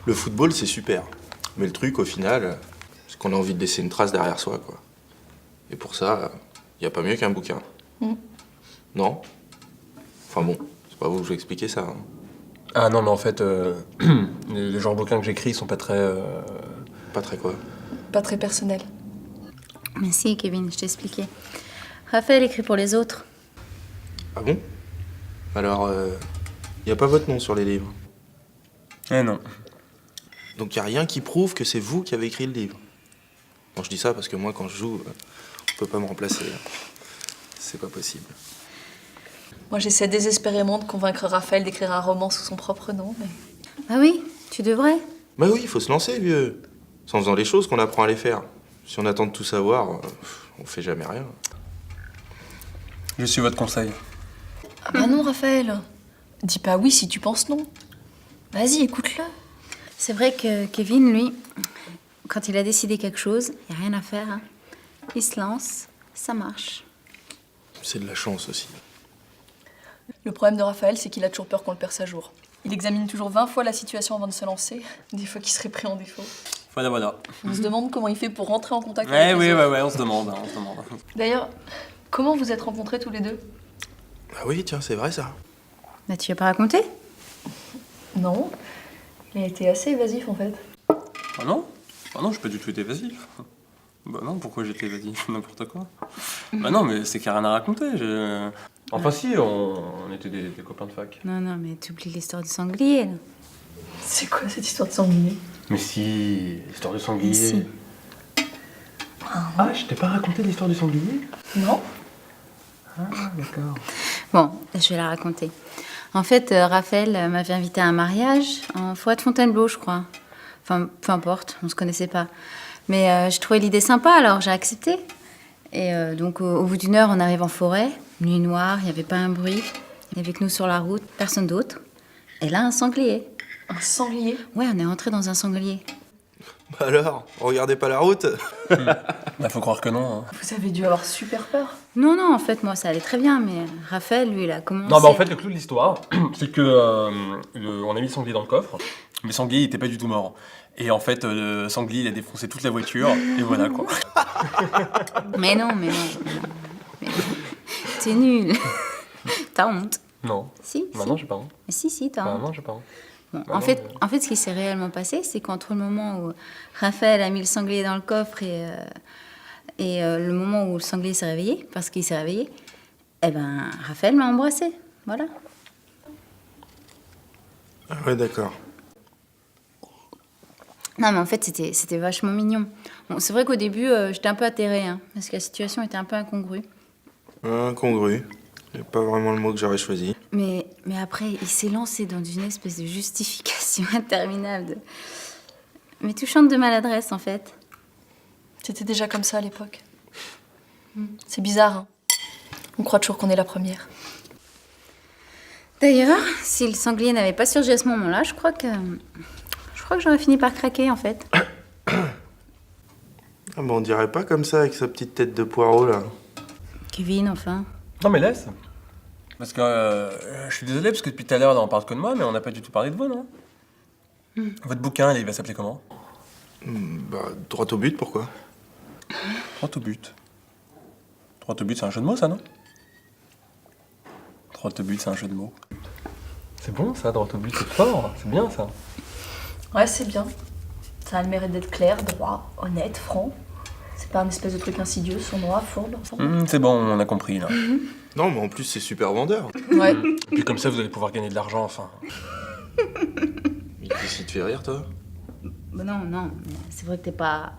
Le football, c'est super. Mais le truc, au final, c'est qu'on a envie de laisser une trace derrière soi, quoi. Et pour ça, y a pas mieux qu'un bouquin. Non? Enfin bon, c'est pas vous que je vais expliquer ça. Hein. Ah non, mais en fait, les genres de bouquins que j'écris sont pas très... Pas très quoi. Pas très personnel. Mais si, Kevin, je t'ai expliqué. Raphaël écrit pour les autres. Ah bon? Alors, y a pas votre nom sur les livres. Eh non. Donc y a rien qui prouve que c'est vous qui avez écrit le livre. Bon, je dis ça parce que moi, quand je joue, on peut pas me remplacer. C'est pas possible. Moi, j'essaie désespérément de convaincre Raphaël d'écrire un roman sous son propre nom, mais... Ah oui, tu devrais. Bah oui, faut se lancer, vieux. C'est en faisant les choses qu'on apprend à les faire. Si on attend de tout savoir, on fait jamais rien. Je suis votre conseil. Ah bah non, Raphaël. Dis pas oui si tu penses non. Vas-y, écoute-le. C'est vrai que Kevin, lui, quand il a décidé quelque chose, il n'y a rien à faire. Hein. Il se lance, ça marche. C'est de la chance aussi. Le problème de Raphaël, c'est qu'il a toujours peur qu'on le perce à jour. Il examine toujours 20 fois la situation avant de se lancer, des fois qu'il serait pris en défaut. Voilà. On se demande comment il fait pour rentrer en contact Ouais, avec oui, les autres. ouais, on se demande. D'ailleurs, comment vous êtes rencontrés tous les deux? Bah oui, tiens, c'est vrai ça. Bah, tu lui as pas raconté? Non. Il a été assez évasif en fait. Ah non? Ah non, j'ai pas du tout été évasif. Bah non, pourquoi j'étais évasif? N'importe quoi. Bah non, mais c'est qu'il n'y a rien à raconter. Enfin si, on était des copains de fac. Non, mais t'oublies l'histoire du sanglier, là. C'est quoi cette histoire de sanglier? Mais si, l'histoire du sanglier. Mais si. Ah, je t'ai pas raconté l'histoire du sanglier? Non. Ah, d'accord. Bon, je vais la raconter. En fait, Raphaël m'avait invité à un mariage en forêt de Fontainebleau, je crois. Enfin, peu importe, on se connaissait pas. Mais je trouvais l'idée sympa, alors j'ai accepté. Et donc, au bout d'une heure, on arrive en forêt. Nuit noire, il n'y avait pas un bruit. Il n'y avait que nous sur la route, personne d'autre. Et là, un sanglier. Un sanglier? Ouais, on est entré dans un sanglier. Bah alors, regardez pas la route. Bah faut croire que non. Hein. Vous avez dû avoir super peur. Non, en fait, moi, ça allait très bien. Mais Raphaël, lui, il a commencé... Non, bah en fait, le clou de l'histoire, c'est que on a mis le sanglier dans le coffre, mais le sanglier il était pas du tout mort. Et en fait, le sanglier il a défoncé toute la voiture, et voilà quoi. Mais non. T'es nul. T'as honte. Non. Si, Bah si. non, j'ai pas honte. Si, t'as Bah honte. non, j'ai pas honte. Bon, Bah en non, fait, ce qui s'est réellement passé, c'est qu'entre le moment où Raphaël a mis le sanglier dans le coffre et le moment où le sanglier s'est réveillé, parce qu'il s'est réveillé, eh ben, Raphaël m'a embrassé. Voilà. Ah ouais, d'accord. Non, mais en fait, c'était vachement mignon. Bon, c'est vrai qu'au début, j'étais un peu atterrée, hein, parce que la situation était un peu incongrue. Incongru. C'est pas vraiment le mot que j'aurais choisi. Mais après, il s'est lancé dans une espèce de justification interminable. Mais touchante de maladresse, en fait. C'était déjà comme ça à l'époque. C'est bizarre, hein. On croit toujours qu'on est la première. D'ailleurs, si le sanglier n'avait pas surgi à ce moment-là, je crois que j'aurais fini par craquer, en fait. Ah bah on dirait pas comme ça avec sa petite tête de poireau là. Kevin, enfin. Non mais laisse. Parce que je suis désolé, parce que depuis tout à l'heure là, on parle que de moi, mais on n'a pas du tout parlé de vous, non? Votre bouquin, il va s'appeler comment? Bah, droit au but, pourquoi? Droit au but. Droit au but, c'est un jeu de mots, ça, non? Droit au but, c'est un jeu de mots. C'est bon, ça, droit au but, c'est fort. C'est bien, ça. Ouais, c'est bien. Ça a le mérite d'être clair, droit, honnête, franc. C'est pas un espèce de truc insidieux, sournois, fourbe. C'est bon, on a compris, là. Non, mais en plus, c'est super vendeur. Ouais. Et puis comme ça, vous allez pouvoir gagner de l'argent, enfin. Mais qu'est-ce qui te fait rire, toi? Bah non, mais c'est vrai que t'es pas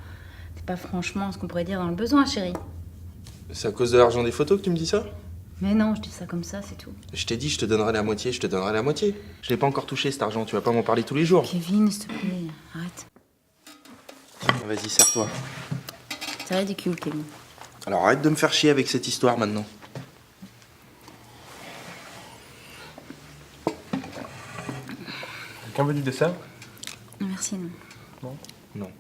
franchement ce qu'on pourrait dire dans le besoin, chérie. C'est à cause de l'argent des photos que tu me dis ça? Mais non, je dis ça comme ça, c'est tout. Je t'ai dit, je te donnerai la moitié, je te donnerai la moitié. Je l'ai pas encore touché cet argent, tu vas pas m'en parler tous les jours. Kevin, s'il te plaît, arrête. Vas-y, serre-toi. C'est ridicule, Kevin. Alors arrête de me faire chier avec cette histoire maintenant. Quelqu'un veut du dessert? Merci, non. Non. Non.